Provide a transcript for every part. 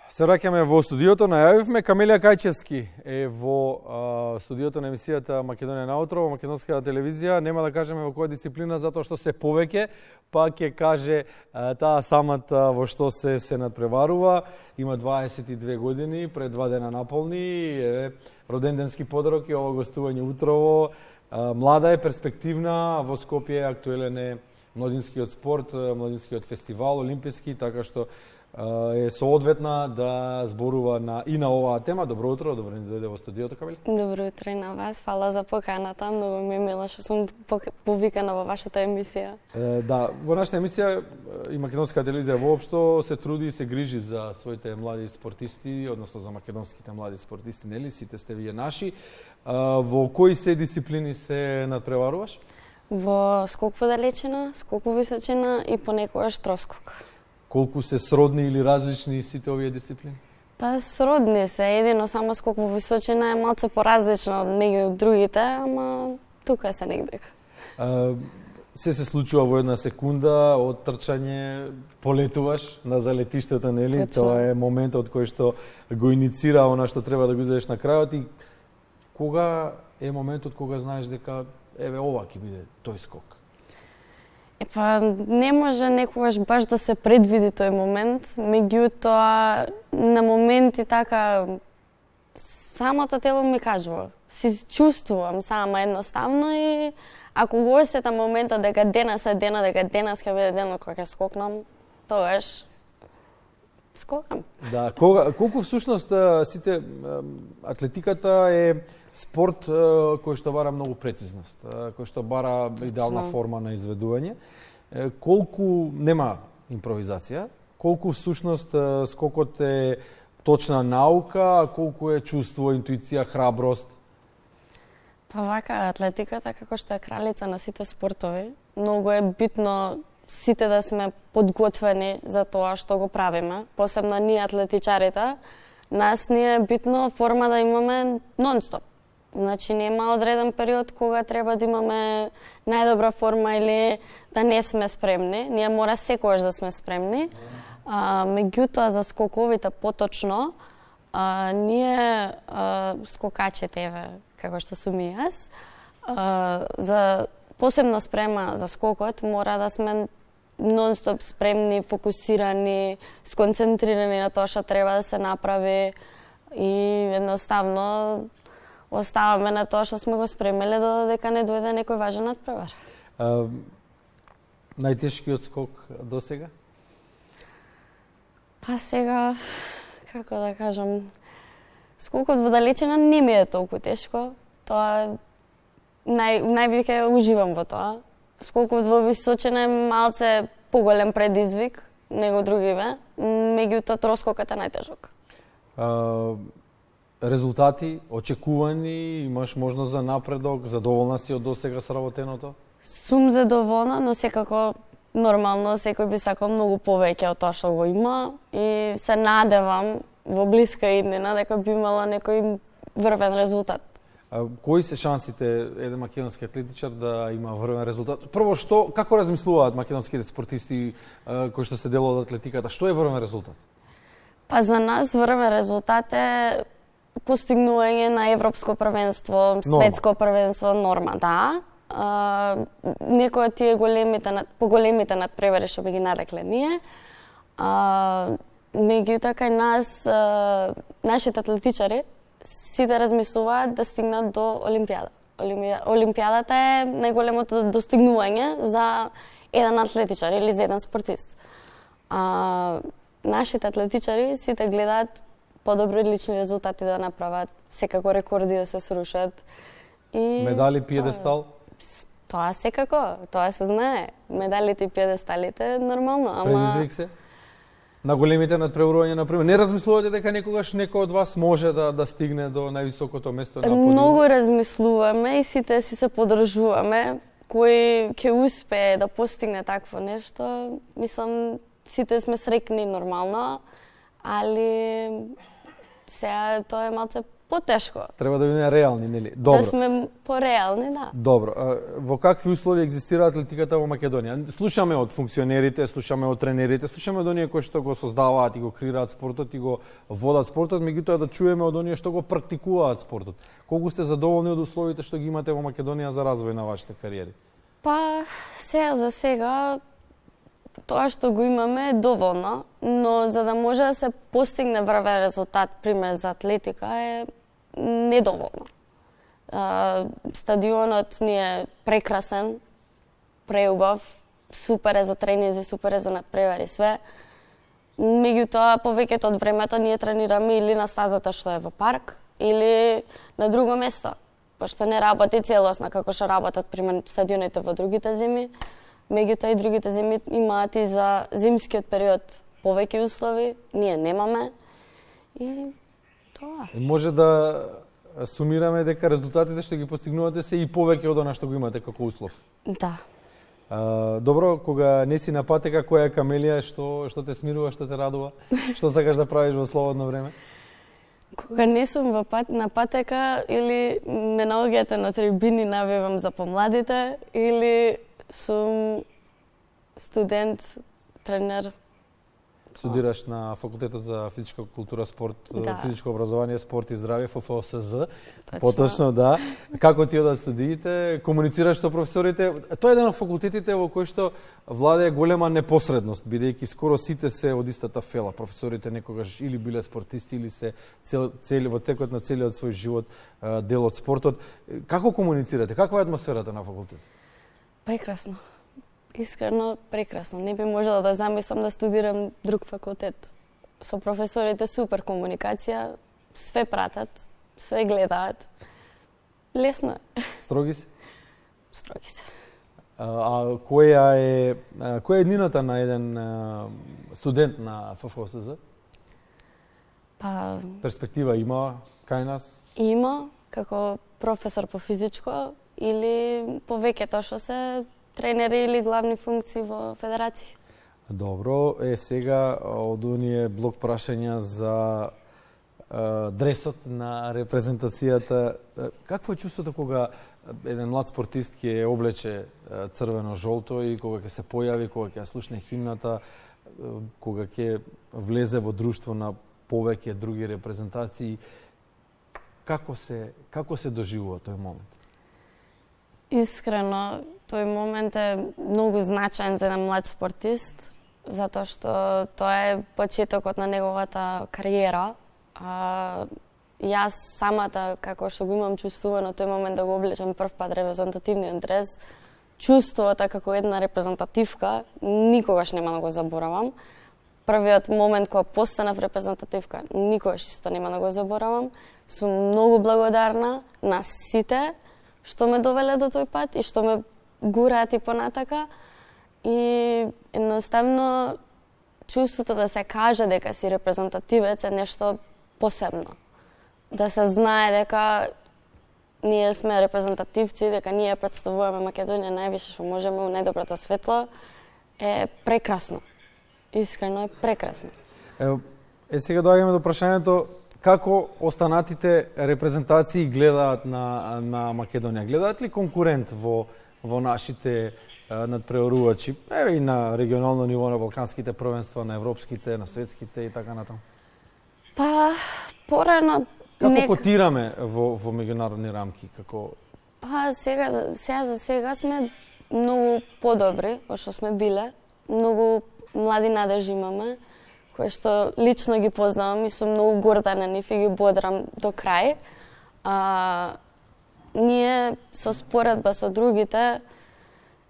Се враќаме во студиото, најавивме Камелија Кајчевски е во студиото на емисијата Македонија наутро, во македонската телевизија. Нема да кажеме во која дисциплина, затоа што се повеќе, па ќе каже таа самата во што се надпреварува. Има 22 години, пред 2 дена наполни, роденденски подарок и ова гостување утрово. Млада е, перспективна, во Скопје актуелен е младинскиот спорт, младинскиот фестивал, олимписки, така што е соодветна да зборува и на оваа тема. Добро утро, добро ни дојде во студиото, Камелија. Добро утро и на вас, фала за поканата, многу ми е мило што сум повикана во вашата емисија. Да, во нашата емисија и македонска телевизија воопшто се труди и се грижи за своите млади спортисти, односно за македонските млади спортисти, нели? Сите сте вие наши. Во кои се дисциплини се надпреваруваш? Во скок во далечина, скок во височина и понекогаш троскок. Колку се сродни или различни сите овие дисциплини? Па сродни се, едино само скок во височина е малце поразлично од меѓу другите, ама тука се негдека. Се случува во една секунда од трчање, полетуваш на залетиштето, нели? Точно. Тоа е моментот кој што го иницира она што треба да го изедеш на крајот и кога е моментот кога знаеш дека еве ова ќе биде тој скок? Епа, не може некогаш баш да се предвиди тој момент, меѓутоа на моменти така самото тело ми кажува, си чувствувам сама едноставно и ако го осетам моментот дека денес е дена, дека денес ќе биде денот кога ќе скокнам, тогаш скокам. Да, колку всушност сите атлетиката е спорт кој што бара многу прецизност, кој што бара идеална форма на изведување. Колку нема импровизација, колку всушност скокот е точна наука, колку е чувство, интуиција, храброст? Па вака, атлетиката како што е кралица на сите спортови, многу е битно сите да сме подготвени за тоа што го правиме, посебно ние атлетичарите. Нас ни е битно форма да имаме нон-стоп. Значи нема одреден период кога треба да имаме најдобра форма или да не сме спремни. Ние мора секогаш да сме спремни. Меѓутоа за скоковите поточно, ние скокачите, еве, како што сум и јас, за посебна спрема за скокот мора да сме нон-стоп спремни, фокусирани, сконцентрирани на тоа што треба да се направи и едноставно оставаме на тоа што сме го спремиле додека не дојде некој важен надпревар. Најтешкиот скок досега? Па сега, како да кажам, скокот во далечина не ми е толку тешко. Тоа највеќе уживам во тоа. Скокот во височина е малце поголем предизвик него другиве, меѓутоа троскокот е најтежок. Резултати, очекувани, имаш можност за напредок, задоволна си од досега сработеното? Сум задоволна, но секако нормално секој би сакал многу повеќе од тоа што го има и се надевам во блиска иднина дека би имала некој врвен резултат. Кои се шансите еден македонски атлетичар да има врвен резултат? Прво, како размислуваат македонските спортисти кои што се дел од атлетиката? Што е врвен резултат? Па за нас врвен резултат е постигнување на европско првенство, светско првенство, норма, да. Некои од тие поголемите надпревари што би ги нарекле ние. Меѓутоа кај нас, нашите атлетичари, сите размислуваат да стигнат до Олимпијада. Олимпијадата е најголемото достигнување за еден атлетичар или за еден спортист. Нашите атлетичари сите гледаат подобри лични резултати да направат, секако рекорди да се срушат. И медали, пиедестал? Тоа секако, тоа се знае. Медалите и пиедесталите нормално, ама предизвик се? На големите надпреварувања, например, не размислувате дека некогаш некој од вас може да стигне до највисокото место на подиумот? Многу размислуваме и сите си се поддржуваме. Кој ќе успее да постигне такво нешто, мислам, сите сме срекни нормално, али сега тоа е малце потешко. Треба да бидеме реални, нели? Добро. Да сме пореални, да. Добро. Во какви услови екзистира атлетиката во Македонија? Слушаме од функционерите, слушаме од тренерите, слушаме од оние кои што го создаваат и го креираат спортот и го водат спортот, меѓутоа да чуеме од оние што го практикуваат спортот. Колку сте задоволни од условите што ги имате во Македонија за развој на вашите кариери? Па, сега за сега, тоа што го имаме е доволно, но за да може да се постигне врвен резултат, пример за атлетика, е недоволно. Стадионот ни е прекрасен, преубав, супер е за тренинзи, супер е за надпревари, све. Меѓутоа, повеќето од времето ние тренираме или на стазата што е во парк, или на друго место, пошто не работи целосно како што работат пример стадионите во другите земи. Меѓутоа и другите земи имаат и за зимскиот период повеќе услови, ние немаме. И тоа. Може да сумираме дека резултатите што ги постигнувате се и повеќе од она што го имате како услов. Да. Добро, кога не си на патека, која е камелија, што те смирува, што те радува? Што сакаш да правиш во слободно време? Кога не сум на патека, или ме наоѓате на трибини, навивам за помладите, или сум студент, тренер. Студираш на факултетот за физичка култура, спорт, физичко образование, спорт и здравје, ФФОСЗ. Поточно, да. Како ти одат студиите? Комуницираш со професорите? Тоа е еден од факултетите во кој што владее голема непосредност, бидејќи скоро сите се од истата фела. Професорите некогаш или биле спортисти, или се во текот на целиот свој живот дел од спортот. Како комуницирате? Каква е атмосферата на факултетот? Прекрасно. Искрено прекрасно. Не би можела да замислам да студирам друг факултет. Со професорите супер комуникација, све пратат, све гледаат. Лесно е. Строги се? Строги се. Која е еднината на еден студент на ФФОСЗ? Па, перспектива има кај нас? Има, како професор по физичко или повеќето што се тренери или главни функции во федерација. Добро, сега од оние блок прашања за дресот на репрезентацијата. Какво е чувството кога еден млад спортист ќе облече црвено-жолто и кога ќе се појави, кога ќе слушне химната, кога ќе влезе во друштво на повеќе други репрезентации? Како се доживува тој момент? Искрено, тој момент е многу значаен за еден млад спортист, затоа што тоа е почетокот на неговата кариера. Јас самата, како што го имам чувствувано тој момент да го облечам прв пат репрезентативниот дрес, чувството како една репрезентативка, никогаш нема да го заборавам. Првиот момент кога постанав репрезентативка, никогаш исто нема да го заборавам. Сум многу благодарна на сите што ме довеле до тој пат и што ме гураат и понатака. И едноставно чувството да се каже дека си репрезентативец е нешто посебно. Да се знае дека ние сме репрезентативци, дека ние представуваме Македонија највише што можеме во најдоброто светло, е прекрасно. Искрено е прекрасно. Сега доаѓаме до прашањето како останатите репрезентации гледаат на Македонија. Гледаат ли конкурент во нашите надпреварувачи, и на регионално ниво, на балканските првенства, на европските, на светските и така натаму? Па, порано... Како котираме во меѓународни рамки? Па, сега сме многу подобри од што сме биле. Многу млади надежи имаме, кои што лично ги познавам и сум многу горда на нив и ги бодрам до крај. Ние со споредба со другите,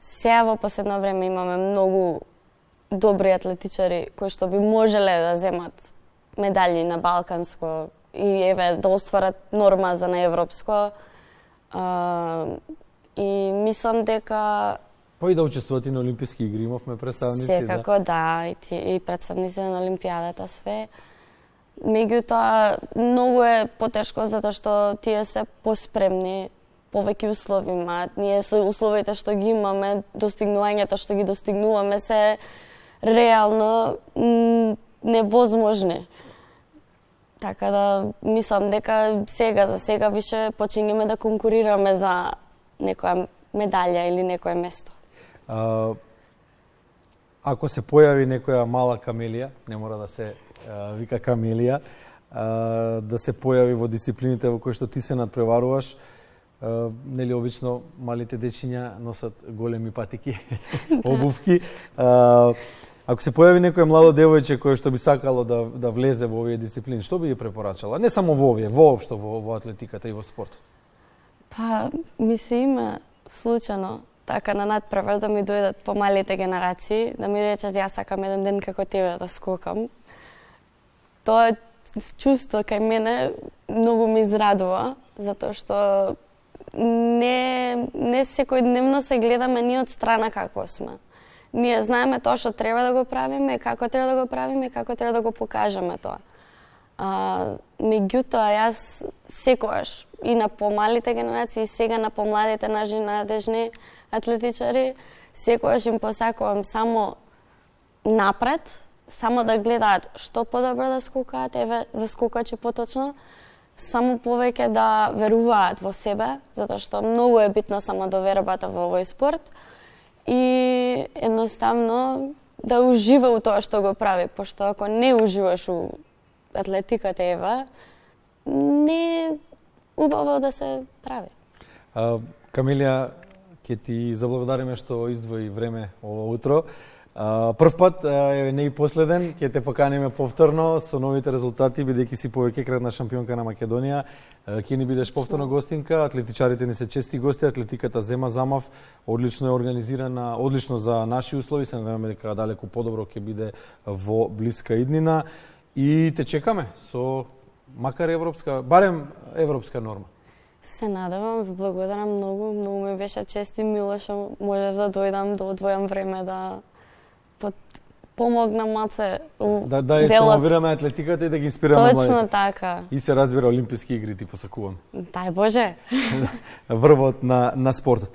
сега во последно време имаме многу добри атлетичари кои што би можеле да земат медали на балканско и да остварат норма за на европско. И мислам дека Па и да учествуват и на Олимписки игри, имавме представници. Секако да, и представници на Олимпијадата, све. Меѓутоа, многу е потешко затоа што тие се поспремни, повеќе услови имаат. Ние со условите што ги имаме, достигнувањата што ги достигнуваме се реално невозможни. Така да мислам дека за сега више почињаме да конкурираме за некоја медалја или некое место. Ако се појави некоја мала камелија, не мора да се вика камелија, да се појави во дисциплините во кои што ти се надпреваруваш, нели обично малите дечиња носат големи патики, обувки. Ако се појави некој младо девојче кое што би сакало да влезе во овие дисциплини, што би ја препорачала? Не само во овие, воопшто во атлетиката и во спортот. Па, ми се има случајно така на надпревар да ми дојдат помалите генерации, да ми речат јас сакам еден ден како тебе да скокам. Тоа чувство кај мене многу ми израдува, затоа што не секојдневно се гледаме ние од страна како сме. Ние знаеме тоа што треба да го правиме, како треба да го правиме, како треба да го покажеме тоа. Меѓутоа, јас секогаш и на помалите генерации, сега на помладите наши надежни атлетичари, секогаш им посакувам само напред, само да гледаат што подобро да скокаат, еве за скокачи поточно, само повеќе да веруваат во себе, затоа што многу е битна самодовербата во овој спорт и едноставно да ужива у тоа што го прави, пошто ако не уживаш у атлетиката ева, не е убаво да се прави. Камелија, ќе ти заблагодариме што издвои време ова утро. Прв пат, не и последен, ќе те поканиме повторно со новите резултати, бидејќи си повеќекратна шампионка на Македонија. Ќе ни бидеш повторно гостинка, атлетичарите ни се чести гости, атлетиката зема замав, одлично е организирана, одлично за наши услови, се надеваме дека далеку подобро ќе биде во блиска иднина. И те чекаме со макар европска, барем европска норма. Се надевам, ви благодарам многу, многу ми беше чест и мило што можев да дојдам, да одвојам време да помогнам маце да испромовираме атлетиката и да ги инспираме младите. Точно така. И се разбира Олимписки игри ти посакувам. Дај Боже. Врвот на спортот.